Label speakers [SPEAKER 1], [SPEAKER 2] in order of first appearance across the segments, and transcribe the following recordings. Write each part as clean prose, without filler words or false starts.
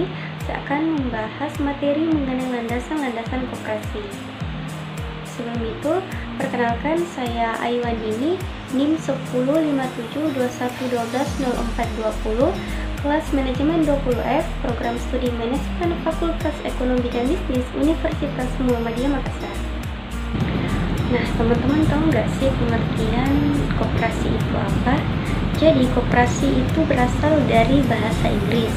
[SPEAKER 1] ini saya akan membahas materi mengenai landasan-landasan koperasi. Sebelum itu, perkenalkan saya Aiwandini, NIM 105721120420, kelas manajemen 20F, program studi manajemen Fakultas Ekonomi dan Bisnis Universitas Muhammadiyah Makassar. Nah, teman-teman tahu nggak sih pengertian koperasi itu apa? Jadi, koperasi itu berasal dari bahasa Inggris,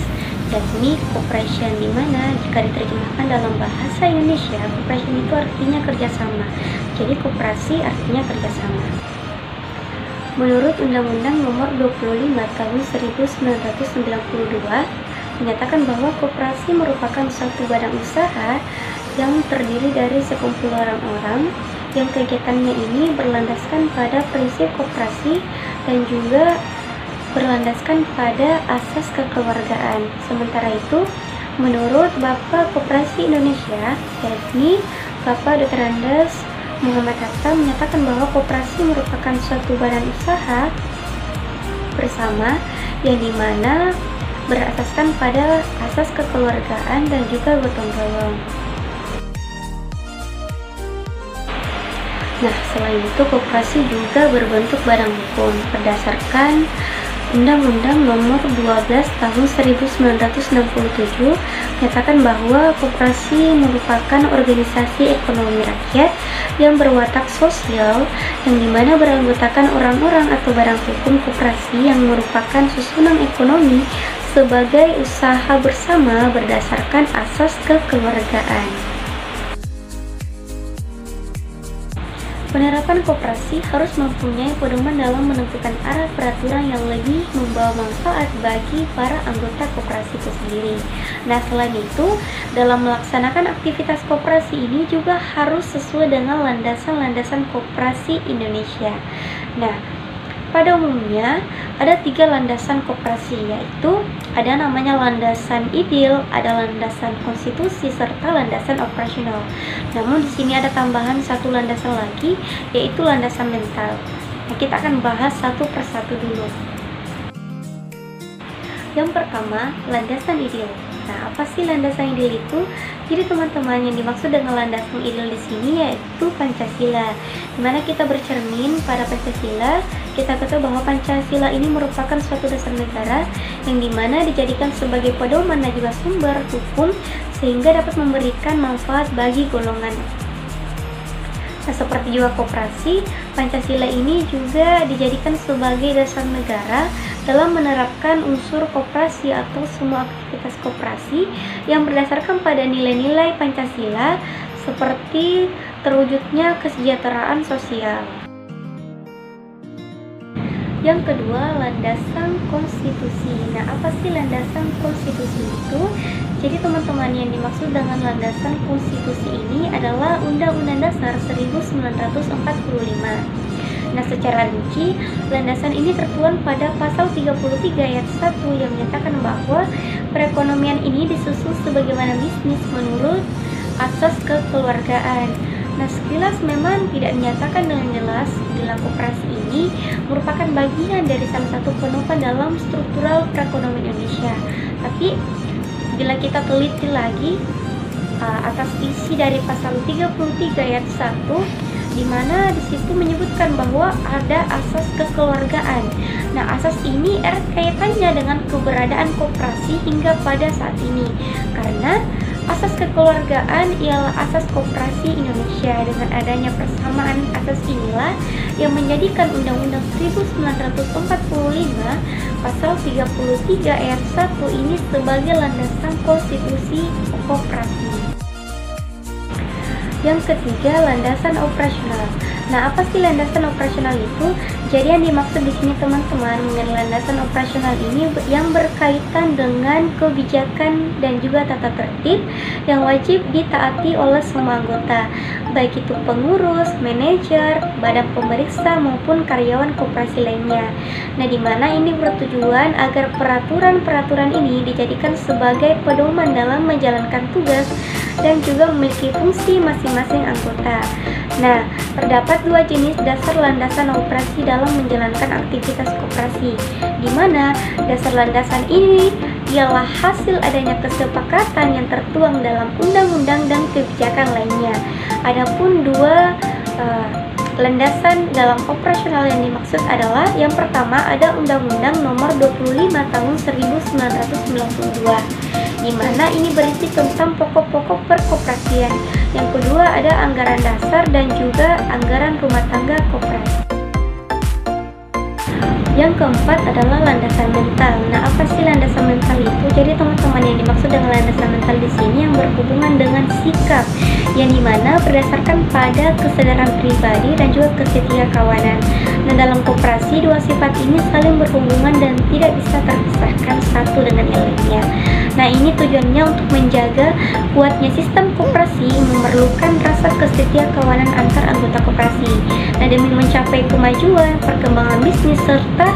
[SPEAKER 1] yakni cooperation, di mana jika diterjemahkan dalam bahasa Indonesia, cooperation itu artinya kerjasama. Jadi kooperasi artinya kerjasama. Menurut Undang-Undang Nomor 25 Tahun 1992 menyatakan bahwa koperasi merupakan suatu badan usaha yang terdiri dari sekumpulan orang-orang yang kegiatannya ini berlandaskan pada prinsip koperasi dan juga berlandaskan pada asas kekeluargaan. Sementara itu, menurut Bapak Koperasi Indonesia, yakni Bapak Dr. Andes Muhammad Hatta, menyatakan bahwa koperasi merupakan suatu badan usaha bersama yang dimana berasaskan pada asas kekeluargaan dan juga gotong royong. Nah, selain itu koperasi juga berbentuk badan hukum berdasarkan Undang-Undang Nomor 12 Tahun 1967 menyatakan bahwa koperasi merupakan organisasi ekonomi rakyat yang berwatak sosial yang dimana beranggotakan orang-orang atau badan hukum koperasi yang merupakan susunan ekonomi sebagai usaha bersama berdasarkan asas kekeluargaan. Penerapan koperasi harus mempunyai pedoman dalam menentukan arah peraturan yang lebih membawa manfaat bagi para anggota koperasi itu sendiri. Nah, selain itu, dalam melaksanakan aktivitas koperasi ini juga harus sesuai dengan landasan-landasan koperasi Indonesia. Nah, pada umumnya ada 3 landasan koperasi, yaitu ada namanya landasan ideal, ada landasan konstitusi, serta landasan operasional. Namun di sini ada tambahan satu landasan lagi, yaitu landasan mental. Nah, kita akan bahas satu persatu dulu. Yang pertama, landasan ideal. Nah, apa sih landasan ideal itu? Jadi teman-teman, yang dimaksud dengan landasan ideal di sini yaitu Pancasila. Dimana kita bercermin pada Pancasila, kita ketahui bahwa Pancasila ini merupakan suatu dasar negara yang dimana dijadikan sebagai pedoman dan juga sumber hukum sehingga dapat memberikan manfaat bagi golongan. Nah, seperti juga koperasi, Pancasila ini juga dijadikan sebagai dasar negara dalam menerapkan unsur koperasi atau semua aktivitas koperasi yang berdasarkan pada nilai-nilai Pancasila seperti terwujudnya kesejahteraan sosial. Yang kedua, landasan konstitusi. Nah, apa sih landasan konstitusi itu? Jadi teman-teman, yang dimaksud dengan landasan konstitusi ini adalah Undang-Undang Dasar 1945. Nah, secara rinci, landasan ini tertuang pada pasal 33 ayat 1 yang menyatakan bahwa perekonomian ini disusun sebagaimana bisnis menurut asas kekeluargaan. Nah, sekilas memang tidak dinyatakan dengan jelas bila koperasi ini merupakan bagian dari salah satu penopang dalam struktural perekonomian Indonesia. Tapi bila kita teliti lagi atas isi dari pasal 33 ayat 1, di mana di situ menyebutkan bahwa ada asas kekeluargaan. Nah, asas ini erat kaitannya dengan keberadaan koperasi hingga pada saat ini, karena asas kekeluargaan ialah asas koperasi Indonesia. Dengan adanya persamaan asas inilah yang menjadikan Undang-Undang 1945 pasal 33 ayat 1 ini sebagai landasan konstitusi koperasi. Yang ketiga, landasan operasional. Nah, apa sih landasan operasional itu? Jadi yang dimaksud di sini teman-teman mengenai landasan operasional ini yang berkaitan dengan kebijakan dan juga tata tertib yang wajib ditaati oleh semua anggota, baik itu pengurus, manajer, badan pemeriksa maupun karyawan koperasi lainnya. Nah, di mana ini bertujuan agar peraturan-peraturan ini dijadikan sebagai pedoman dalam menjalankan tugas dan juga memiliki fungsi masing-masing anggota. Nah, terdapat 2 jenis dasar landasan operasi dalam menjalankan aktivitas koperasi, di mana dasar landasan ini ialah hasil adanya kesepakatan yang tertuang dalam undang-undang dan kebijakan lainnya. Adapun dua landasan dalam operasional yang dimaksud adalah yang pertama ada Undang-Undang Nomor 25 Tahun 1992, di mana ini berisi tentang pokok-pokok perkoperasian. Yang kedua ada anggaran dasar dan juga anggaran rumah tangga koperasi. Yang keempat adalah landasan mental. Nah, apa sih landasan mental itu? Jadi teman-teman, yang dimaksud dengan landasan mental di sini yang berhubungan dengan sikap, yang dimana berdasarkan pada kesadaran pribadi dan juga kesetia kawanan. Nah, dalam koperasi dua sifat ini saling berhubungan dan tidak bisa terpisahkan satu dengan yang lainnya. Nah, ini tujuannya untuk menjaga kuatnya sistem koperasi memerlukan rasa kesetia kawanan antar anggota koperasi. Nah, demi mencapai kemajuan, perkembangan bisnis serta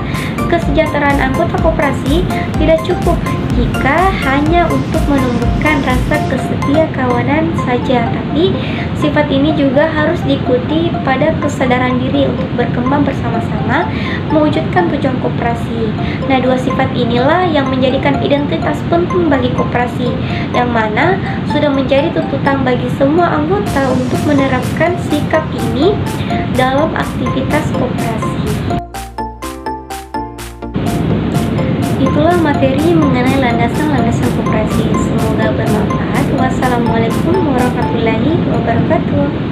[SPEAKER 1] kesejahteraan anggota koperasi tidak cukup jika hanya untuk menumbuhkan rasa kesetia kawanan saja, tapi sifat ini juga harus diikuti pada kesadaran diri untuk berkembang bersama-sama mewujudkan tujuan koperasi. Nah, dua sifat inilah yang menjadikan identitas penting bagi koperasi, yang mana sudah menjadi tuntutan bagi semua anggota untuk menerapkan sikap ini dalam aktivitas koperasi. Itulah materi mengenai landasan-landasan koperasi. Semoga bermanfaat. Wassalamualaikum warahmatullahi wabarakatuh.